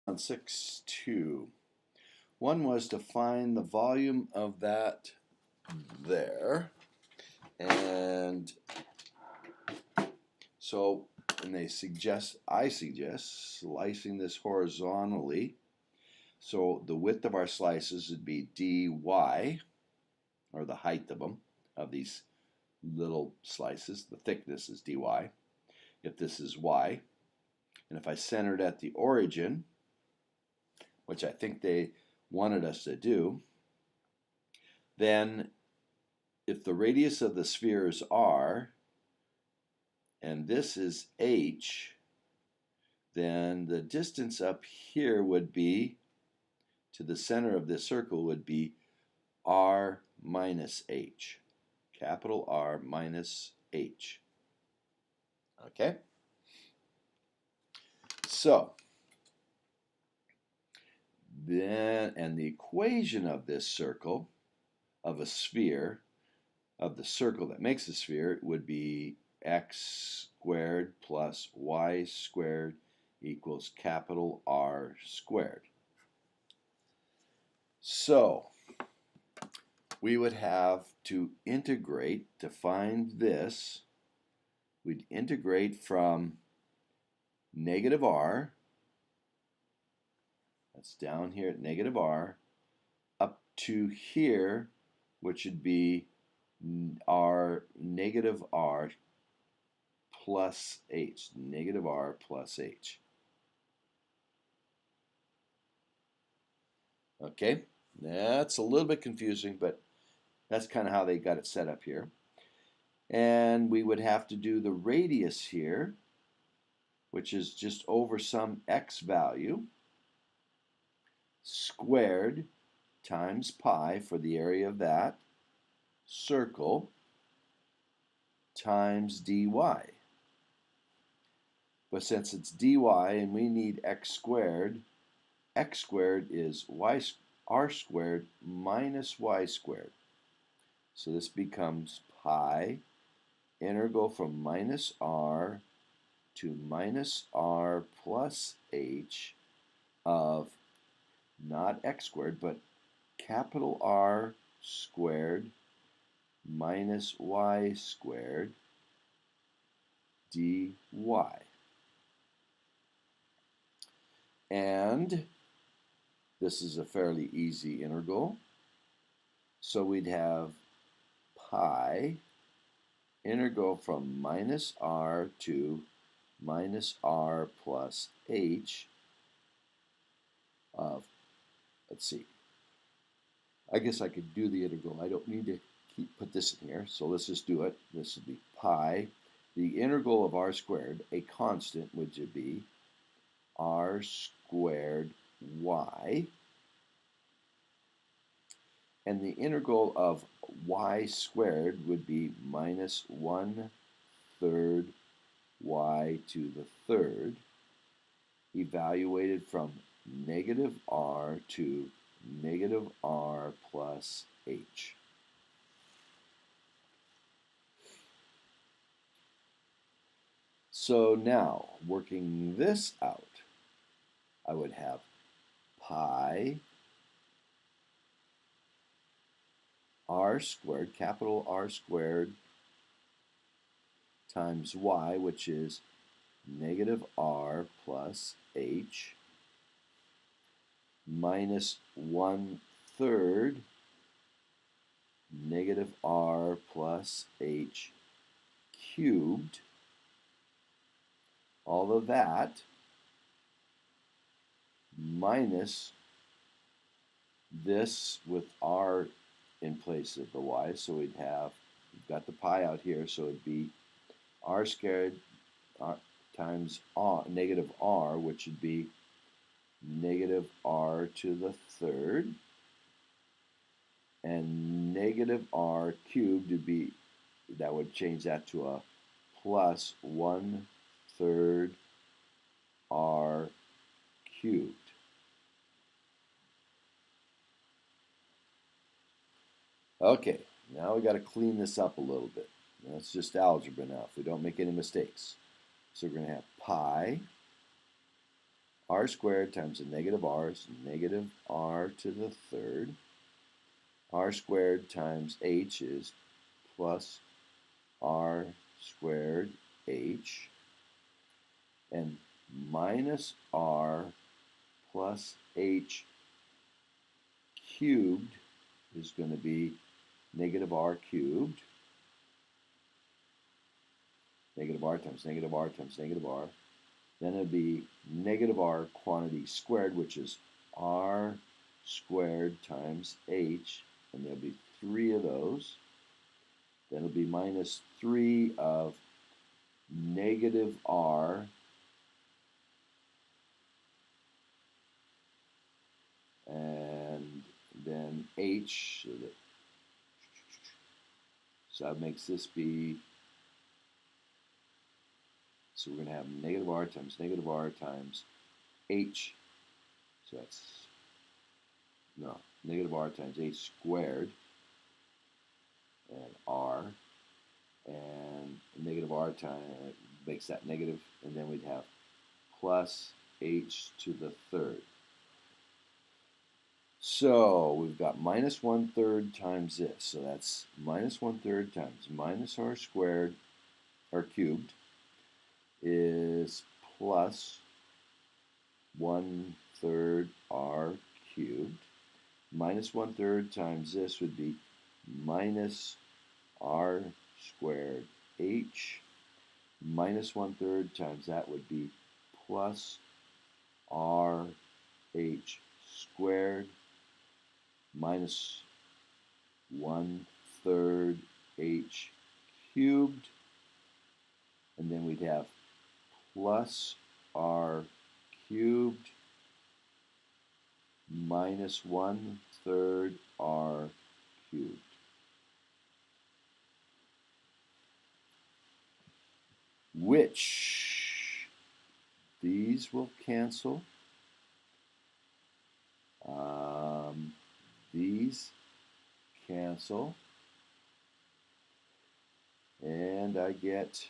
on 6.2. One was to find the volume of that there. And so, I suggest slicing this horizontally. So the width of our slices would be dy, or the height of them, of these little slices. The thickness is dy, if this is y. And if I center it at the origin, which I think they wanted us to do, then if the radius of the sphere is r, and this is h, then the distance up here would be, to the center of this circle, would be r minus h. Capital R minus h. Okay? So, then, and the equation of this circle, of a sphere, of the circle that makes a sphere, would be x squared plus y squared equals capital R squared. So, we would have to integrate to find this. We'd integrate from negative r, that's down here at negative r, up to here, which would be r negative r plus h, negative r plus h. Okay, that's a little bit confusing, but that's kind of how they got it set up here. And we would have to do the radius here, which is just over some x value, squared times pi for the area of that circle, times dy. But since it's dy and we need x squared is r squared minus y squared. So this becomes pi integral from minus r to minus r plus h of not x squared, but capital R squared minus y squared dy. And this is a fairly easy integral. So we'd have pi integral from minus r to minus r plus h of, let's see, I guess I could do the integral. I don't need to put this in here, so let's just do it. This would be pi, the integral of r squared, a constant, which would be r squared y, and the integral of y squared would be minus 1/3 y to the third, evaluated from negative r to negative r plus h. So now, working this out, I would have pi r squared, capital R squared, times y, which is negative r plus h, minus 1/3 negative r plus h cubed, all of that, minus this with r in place of the y, so we'd have, we've got the pi out here, so it'd be r squared times r, negative r, which would be negative r to the third, and negative r cubed would be, that would change that to a plus 1/3 r cubed. Okay, now we got to clean this up a little bit. That's just algebra now, if we don't make any mistakes. So we're going to have pi r squared times a negative r is negative r to the third. R squared times h is plus r squared h. And minus r plus h cubed is going to be negative r cubed. Negative r times negative r times negative r. Then it'll be negative r quantity squared, which is r squared times h, and there'll be 3 of those. Then it'll be minus 3 of negative r and then h. So that makes this be, so we're going to have negative r times h. So that's, no, negative r times h squared and r. And negative r times makes that negative, and then we'd have plus h to the third. So we've got minus 1/3 times this. So that's minus 1/3 times minus r squared, or cubed, is plus 1/3 r cubed. Minus 1/3 times this would be minus r squared h. Minus 1/3 times that would be plus r h squared minus 1/3 h cubed. And then we'd have plus r cubed minus 1/3 r cubed. Which these will cancel. These cancel. And I get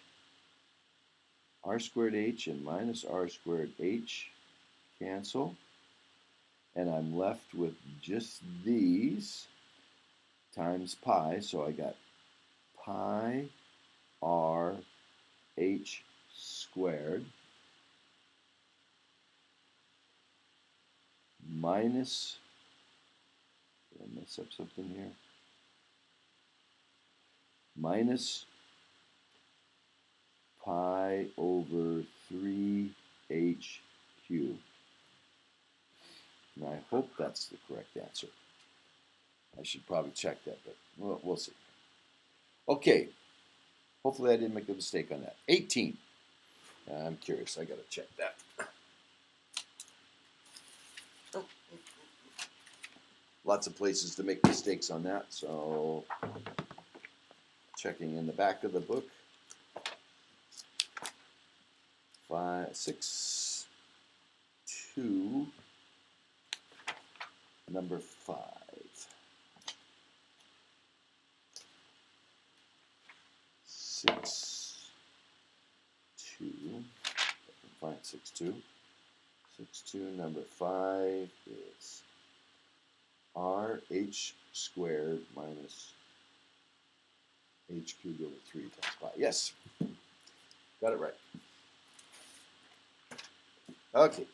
r squared h and minus r squared h cancel. And I'm left with just these times pi. So I got pi r h squared minus, did I mess up something here? Minus pi over 3h cubed. And I hope that's the correct answer. I should probably check that, but we'll see. Okay. Hopefully I didn't make a mistake on that. 18. I'm curious. I got to check that. Lots of places to make mistakes on that, so checking in the back of the book. 5, 6, 2, number 5. 6, 2, find 6, 2. 6, 2, number 5 is r h squared minus h cubed over 3 times pi. Yes, got it right. Okay,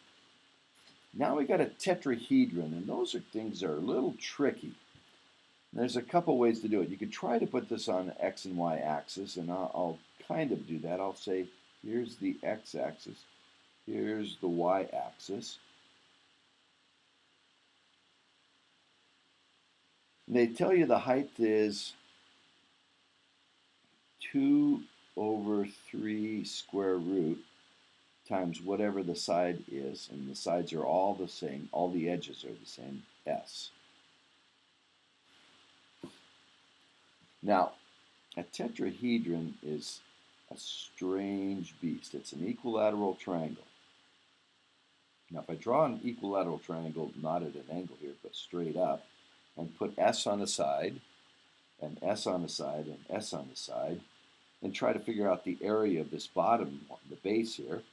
now we got a tetrahedron, and those are things that are a little tricky. There's a couple ways to do it. You could try to put this on the x and y axis, and I'll kind of do that. I'll say, here's the x-axis, here's the y-axis. They tell you the height is 2 over 3 square root times whatever the side is, and the sides are all the same, all the edges are the same, s. Now, a tetrahedron is a strange beast. It's an equilateral triangle. Now, if I draw an equilateral triangle, not at an angle here, but straight up, and put S on the side, and S on the side, and S on the side, and try to figure out the area of this bottom, the base here,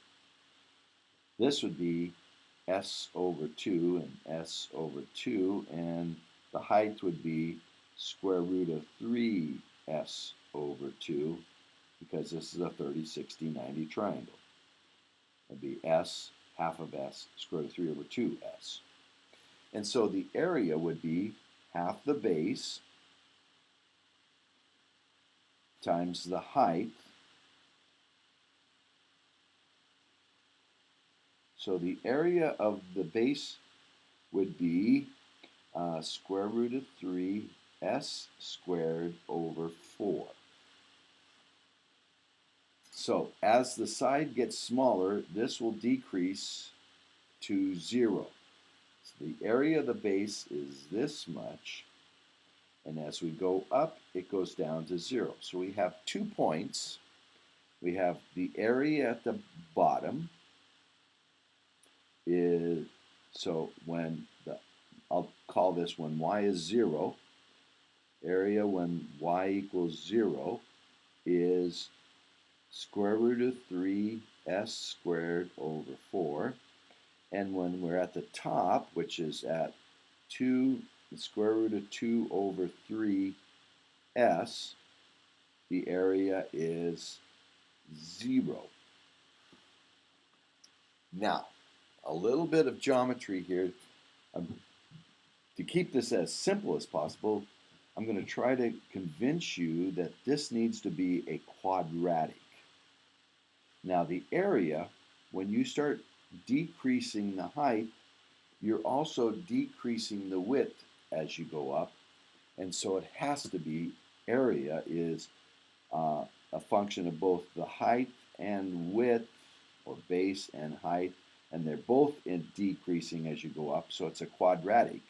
this would be s over 2 and s over 2, and the height would be square root of 3s over 2, because this is a 30, 60, 90 triangle. It'd be s, half of s, square root of 3 over 2s. And so the area would be half the base times the height. So the area of the base would be square root of 3s squared over 4. So as the side gets smaller, this will decrease to 0. So the area of the base is this much, and as we go up, it goes down to 0. So we have 2 points. We have the area at the bottom is, so when I'll call this when y is 0, area when y equals 0 is square root of 3s squared over 4. And when we're at the top, which is at 2, the square root of 2 over 3s, the area is 0. Now, a little bit of geometry here. To keep this as simple as possible, I'm going to try to convince you that this needs to be a quadratic. Now, the area, when you start decreasing the height, you're also decreasing the width as you go up, and so it has to be, area is a function of both the height and width, or base and height, and they're both decreasing as you go up, so it's a quadratic.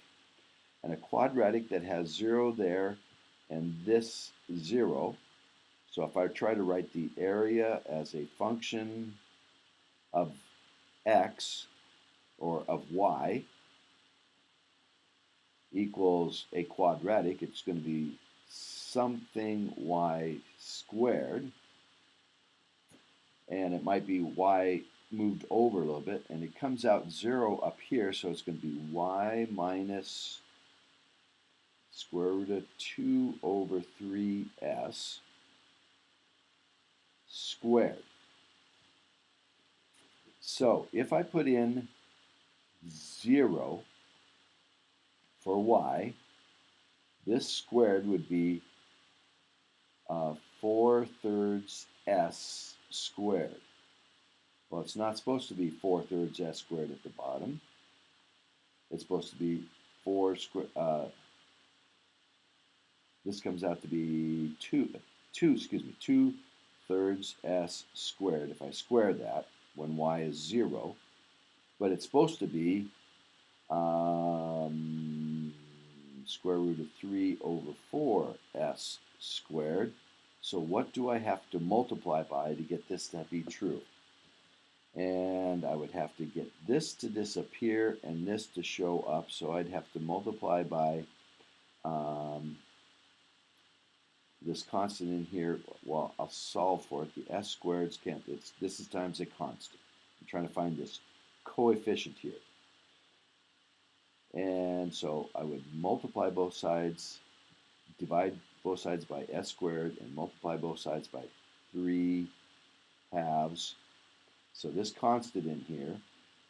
And a quadratic that has 0 there and this 0, so if I try to write the area as a function of x or of y equals a quadratic, it's going to be something y squared, and it might be y moved over a little bit, and it comes out 0 up here, so it's going to be y minus square root of 2 over 3s squared. So if I put in 0 for y, this squared would be 4/3 s squared. Well, it's not supposed to be 4/3 s squared at the bottom. It's supposed to be 4 squared. This comes out to be 2/3 s squared if I square that when y is 0. But it's supposed to be square root of 3 over 4s squared. So what do I have to multiply by to get this to be true? And I would have to get this to disappear and this to show up, so I'd have to multiply by this constant in here. Well, I'll solve for it. The s squareds can't, this is times a constant. I'm trying to find this coefficient here. And so I would multiply both sides, divide both sides by s squared, and multiply both sides by 3 halves. So this constant in here,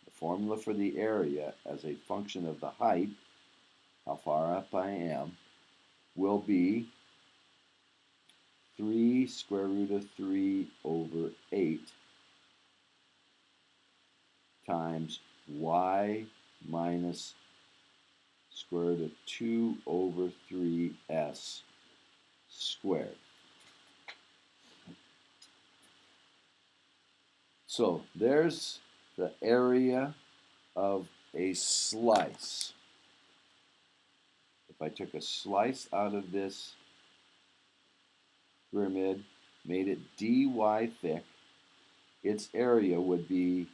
the formula for the area as a function of the height, how far up I am, will be 3 square root of 3 over 8 times y minus square root of 2 over 3s squared. So there's the area of a slice. If I took a slice out of this pyramid, made it dy thick, its area would be,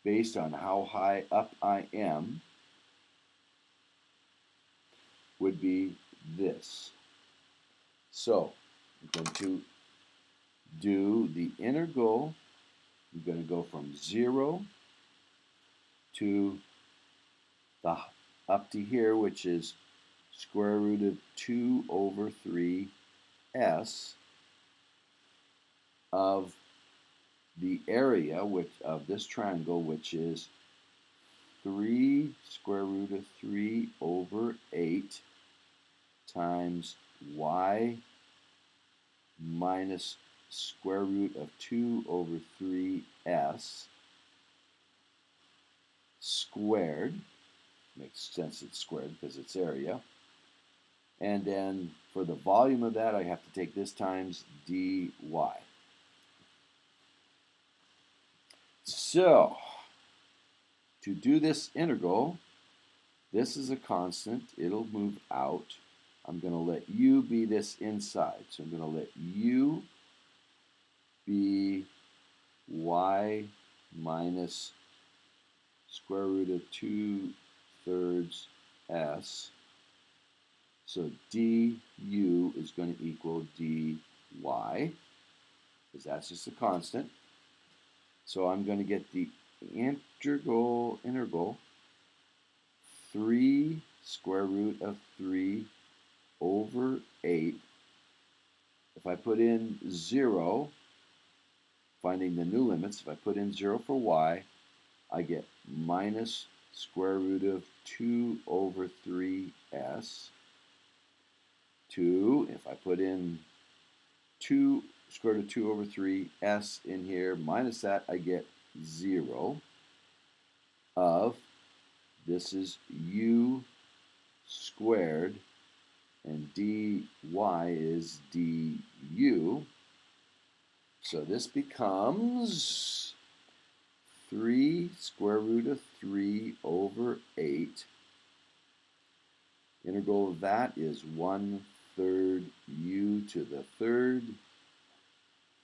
based on how high up I am, would be this. So I'm going to do the integral. I'm going to go from 0 to the up to here, which is square root of 2 over 3s of the area of this triangle, which is 3 square root of 3 over 8 times y minus square root of 2 over 3s squared. Makes sense it's squared because it's area. And then for the volume of that, I have to take this times dy. So, to do this integral, this is a constant. It'll move out. I'm going to let u be this inside. So I'm going to let u be y minus square root of 2/3 s. So du is going to equal dy, because that's just a constant. So I'm going to get the integral 3 square root of 3 over 8. If I put in 0, finding the new limits, if I put in 0 for y, I get minus square root of 2 over 3s. 2, if I put in 2 square root of 2 over 3s in here, minus that, I get 0 of, this is u squared, and dy is du. So this becomes 3 square root of 3 over 8. Integral of that is 1/3 u to the third,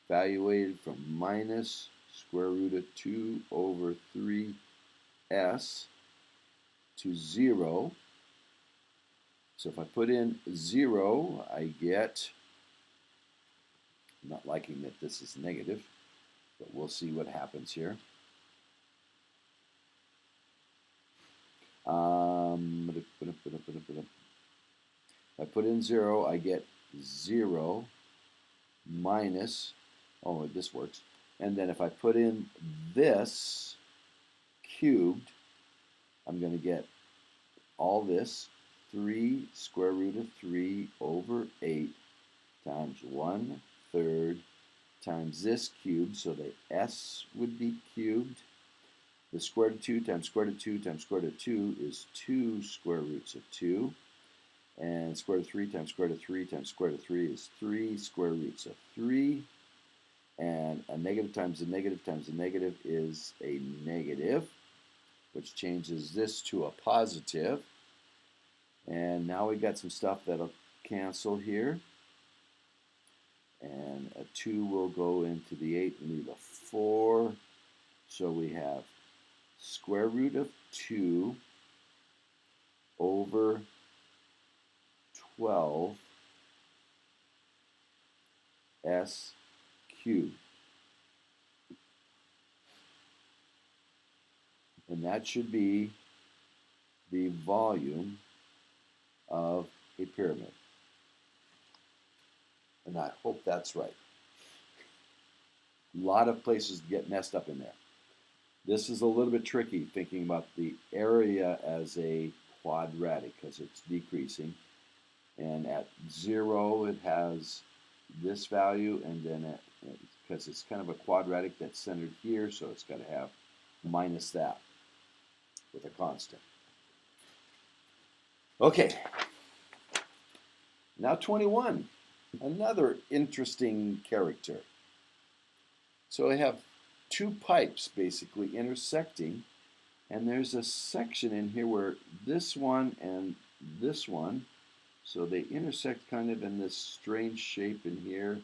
evaluated from minus square root of 2 over 3s to 0. So if I put in 0, I get, I'm not liking that this is negative, but we'll see what happens here. If I put in 0, I get 0 minus, oh, this works. And then if I put in this cubed, I'm going to get all this, 3 square root of 3 over 8 times 1/3 times this cubed, so the s would be cubed. The square root of 2 times square root of 2 times square root of 2 is 2 square roots of 2. And square root of 3 times square root of 3 times square root of 3 is 3 square roots of 3. And a negative times a negative times a negative is a negative, which changes this to a positive. And now we got some stuff that'll cancel here. And a 2 will go into the 8 and leave a 4. So we have square root of 2 over 12 s cubed. And that should be the volume of a pyramid. And I hope that's right. A lot of places get messed up in there. This is a little bit tricky, thinking about the area as a quadratic, because it's decreasing. And at 0, it has this value, and then because it's kind of a quadratic that's centered here, so it's got to have minus that with a constant. Okay, now 21, another interesting character. So I have two pipes basically intersecting, and there's a section in here where this one and this one, so they intersect kind of in this strange shape in here.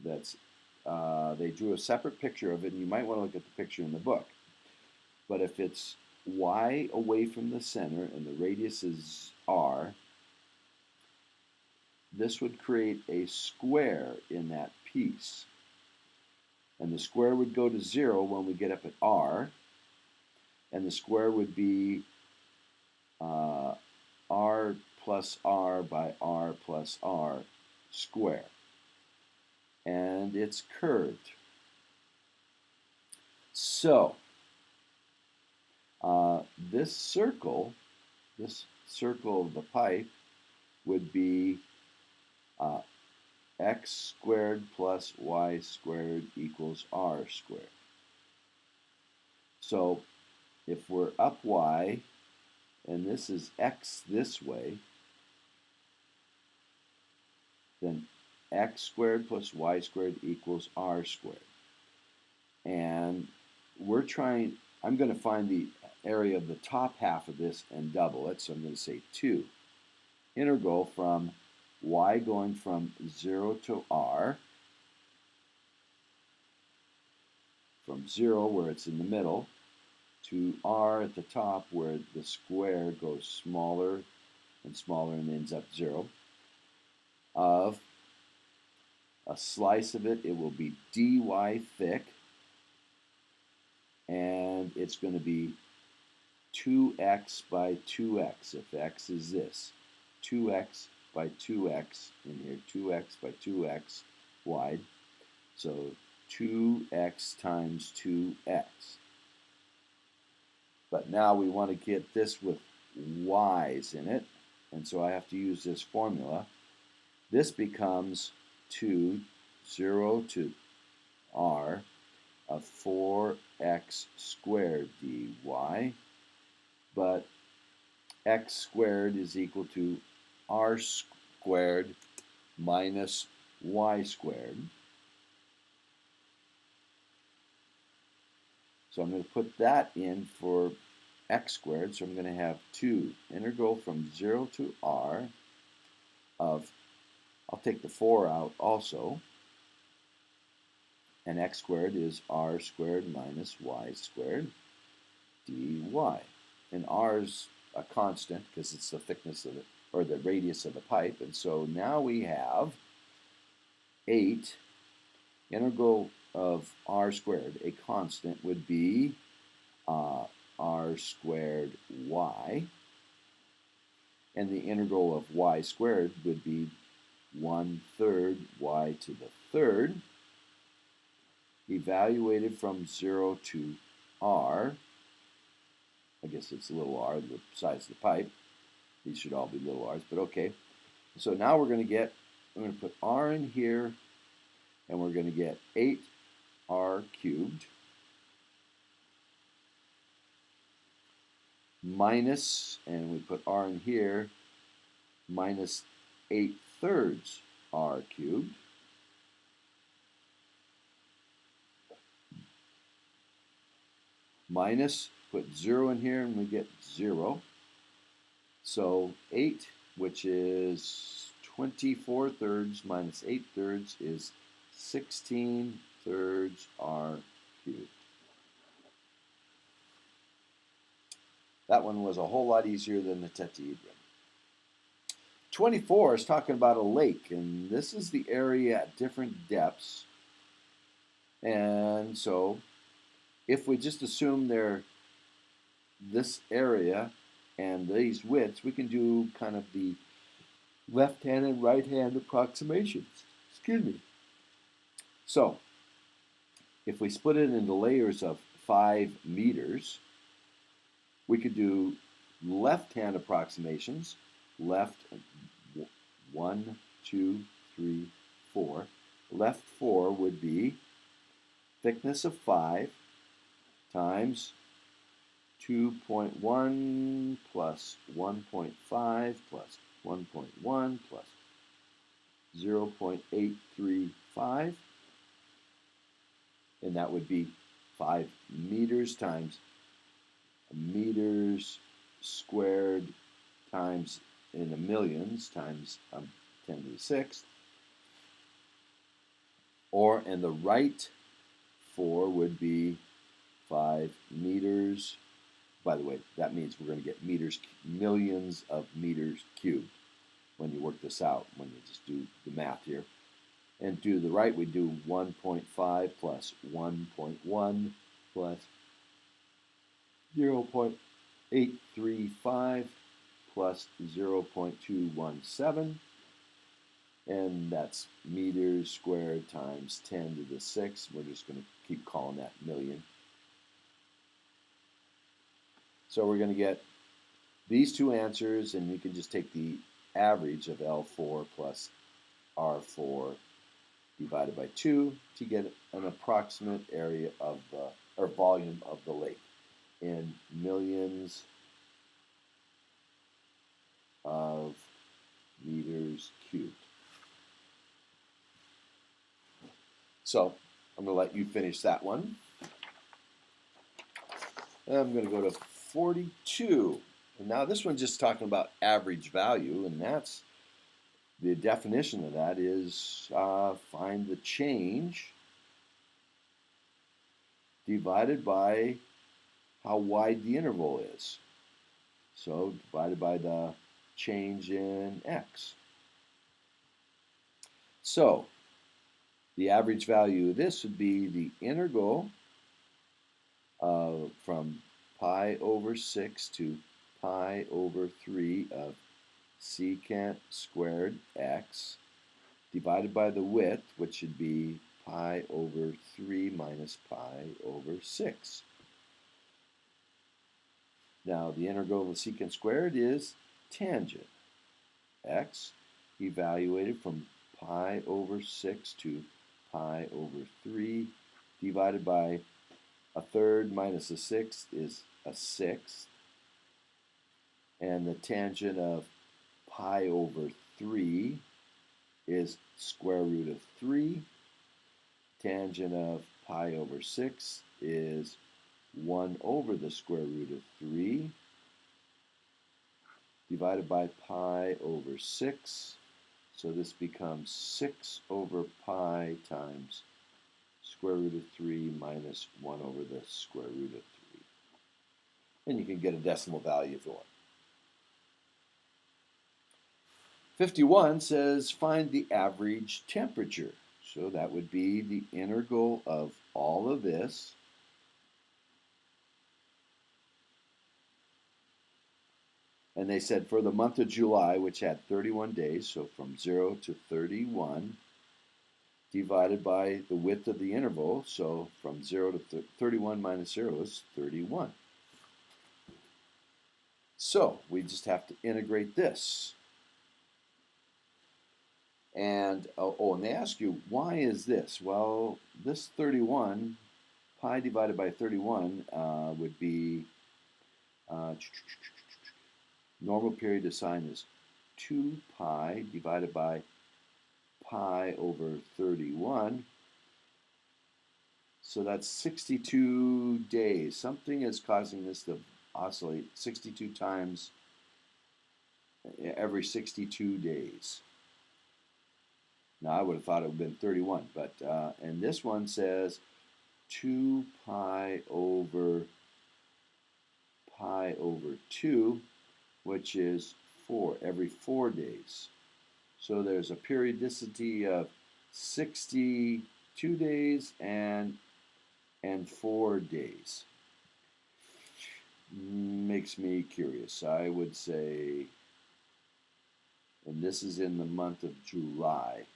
That's they drew a separate picture of it, and you might want to look at the picture in the book. But if it's y away from the center and the radius is r, this would create a square in that piece. And the square would go to 0 when we get up at r. and the square would be r plus r by r plus r square. And it's curved. So, this circle of the pipe would be x squared plus y squared equals r squared. So, if we're up y, and this is x this way, then x squared plus y squared equals r squared. And I'm going to find the area of the top half of this and double it, so I'm going to say 2. Integral from y going from 0 to r, from 0 where it's in the middle, to r at the top where the square goes smaller and smaller and ends up 0, of a slice of it, it will be dy thick, and it's going to be 2x by 2x, if x is this. 2x by 2x in here, 2x by 2x wide. So 2x times 2x. But now we want to get this with y's in it, and so I have to use this formula. This becomes 2, 0 to r of 4x squared dy, but x squared is equal to r squared minus y squared. So I'm going to put that in for x squared, so I'm going to have 2 integral from 0 to r of, I'll take the 4 out also, and x squared is r squared minus y squared dy. And r is a constant because it's the thickness of it, or the radius of the pipe. And so now we have 8 integral of r squared, a constant, would be r squared y. And the integral of y squared would be 1/3 y to the third, evaluated from 0 to r. I guess it's little r, the size of the pipe. These should all be little r's, but okay. So now we're going to put r in here, and we're going to get 8r cubed minus, and we put r in here, minus 8/3 r cubed minus, put 0 in here, and we get 0. So 8, which is 24/3 minus 8/3, is 16/3 r cubed. That one was a whole lot easier than the tetrahedron. 24 is talking about a lake, and this is the area at different depths. And so if we just assume they're this area and these widths, we can do kind of the left-hand and right-hand approximations. Excuse me. So if we split it into layers of 5 meters, we could do left-hand approximations. Left 1, 2, 3, 4. Left 4 would be thickness of 5 times 2.1 plus 1.5 plus 1.1 plus 0.835, and that would be 5 meters times meters squared times in the millions times 10 to the 6th. Or, and the right 4 would be 5 meters. By the way, that means we're going to get meters, millions of meters cubed when you work this out, when you just do the math here. And to the right, we do 1.5 plus 1.1 plus 0.835 plus 0.217, and that's meters squared times 10 to the 6. We're just going to keep calling that million. So we're going to get these two answers, and you can just take the average of L4 plus R4 divided by 2 to get an approximate area of the, or volume of the lake in millions of meters cubed. So I'm going to let you finish that one. And I'm going to go to 42. And now this one's just talking about average value, and that's the definition of that is find the change divided by how wide the interval is. So divided by the change in x. So the average value of this would be the integral from pi over 6 to pi over 3 of secant squared x divided by the width, which should be pi over 3 minus pi over 6. Now the integral of the secant squared is tangent x evaluated from pi over 6 to pi over 3 divided by a third minus a sixth is a sixth, and the tangent of pi over 3 is square root of 3. Tangent of pi over 6 is 1 over the square root of 3 divided by pi over 6. So this becomes 6 over pi times square root of 3 minus 1 over the square root of 3. And you can get a decimal value if you want. 51 says find the average temperature. So that would be the integral of all of this and they said for the month of July, which had 31 days, so from 0 to 31, divided by the width of the interval, so from 0 to 31 minus 0 is 31. So we just have to integrate this. And, and they ask you, why is this? Well, this 31, pi divided by 31 would be, normal period of sine is 2 pi divided by pi over 31. So that's 62 days. Something is causing this to oscillate 62 times every 62 days. Now, I would have thought it would have been 31, but, and this one says 2 pi over 2, which is 4, every 4 days. So there's a periodicity of 62 days and 4 days. Makes me curious. I would say, and this is in the month of July.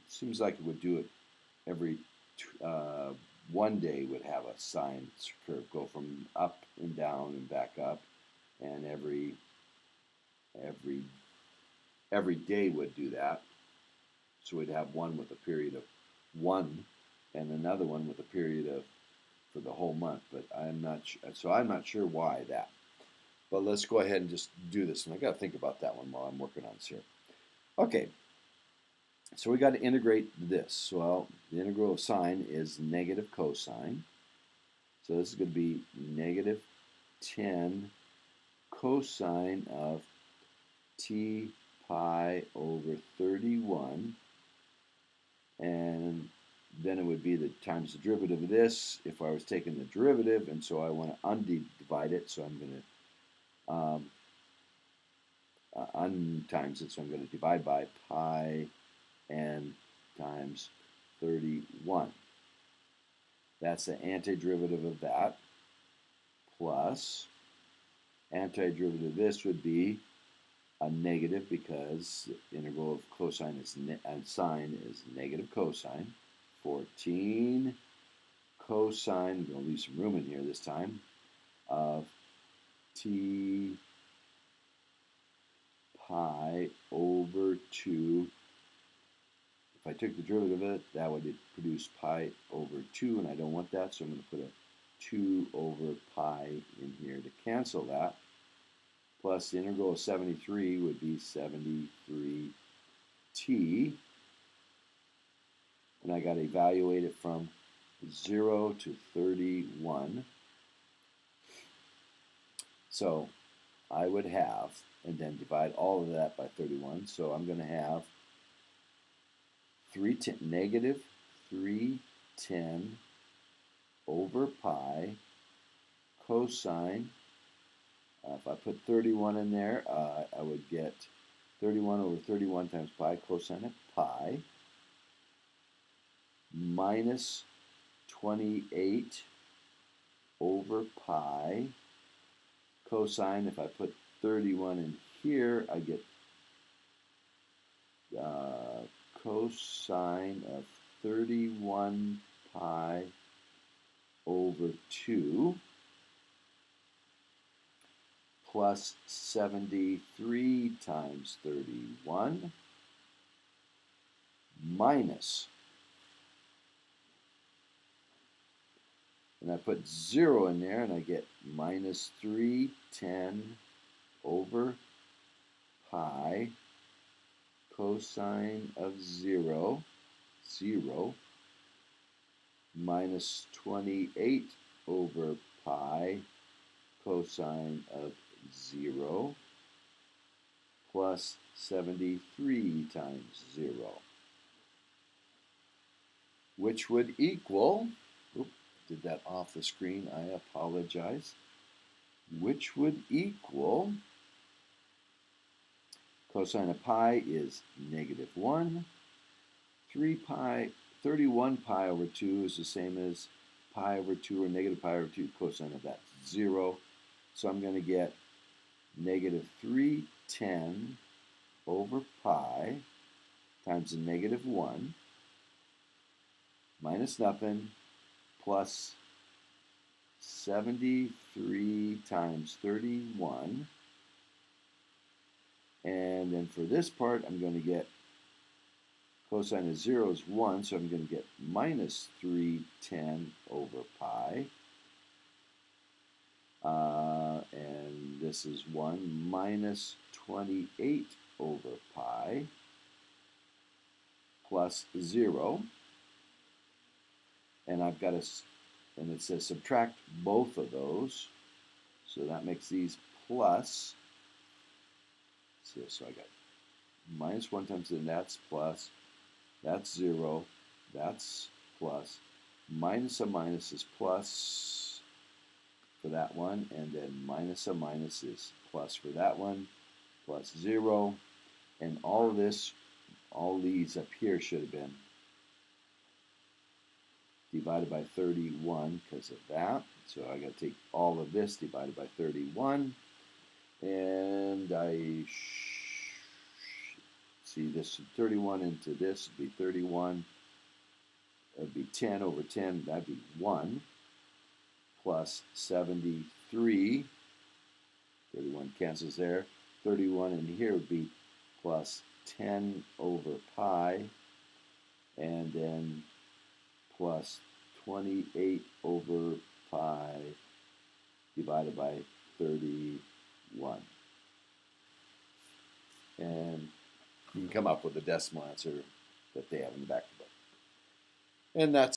Seems like it would do it every 1 day would have a sine curve go from up and down and back up, and every day would do that. So we'd have one with a period of 1 and another one with a period of for the whole month, but I'm not sure why that. But let's go ahead and just do this, and I got to think about that one while I'm working on this here. Okay, so we got to integrate this. Well, the integral of sine is negative cosine. So this is going to be negative 10 cosine of t pi over 31. And then it would be the times the derivative of this if I was taking the derivative. And so I want to undivide it. So I'm going to untimes it, so I'm going to divide by pi n times 31. That's the antiderivative of that, plus antiderivative of this would be a negative, because the integral of cosine is sine is negative cosine. 14 cosine, I'm going to leave some room in here this time, of t pi over 2. If I took the derivative of it, that would produce pi over 2, and I don't want that, so I'm going to put a 2 over pi in here to cancel that. Plus the integral of 73 would be 73t. And I got to evaluate it from 0 to 31. So I would have, and then divide all of that by 31. So I'm going to have negative 310 over pi cosine. If I put 31 in there, I would get 31 over 31 times pi cosine of pi minus 28 over pi cosine. If I put 31 in here, I get cosine of 31 pi over 2 plus 73 times 31 minus, and I put 0 in there, and I get minus 310 over pi cosine of 0, minus 28 over pi cosine of 0 plus 73 times 0, which would equal, did that off the screen, I apologize, which would equal, cosine of pi is negative 1, 31 pi over 2 is the same as pi over 2, or negative pi over 2, cosine of that 0. So I'm going to get negative 310 over pi times the negative 1 minus nothing plus 73 times 31. And then for this part, I'm going to get cosine of 0 is 1, so I'm going to get minus 310 over pi. And this is 1 minus 28 over pi plus 0. And I've got and it says subtract both of those. So that makes these plus. So I got minus 1 times, and that's plus. That's 0. That's plus. Minus a minus is plus for that one, and then minus a minus is plus for that one, plus 0. And all of this, all these up here should have been divided by 31 because of that. So I got to take all of this divided by 31. And I see this 31 into this would be 31. That would be 10 over 10. That would be 1 plus 73. 31 cancels there. 31 in here would be plus 10 over pi. And then plus 28 over pi divided by 31. And you can come up with a decimal answer that they have in the back of the book. And that's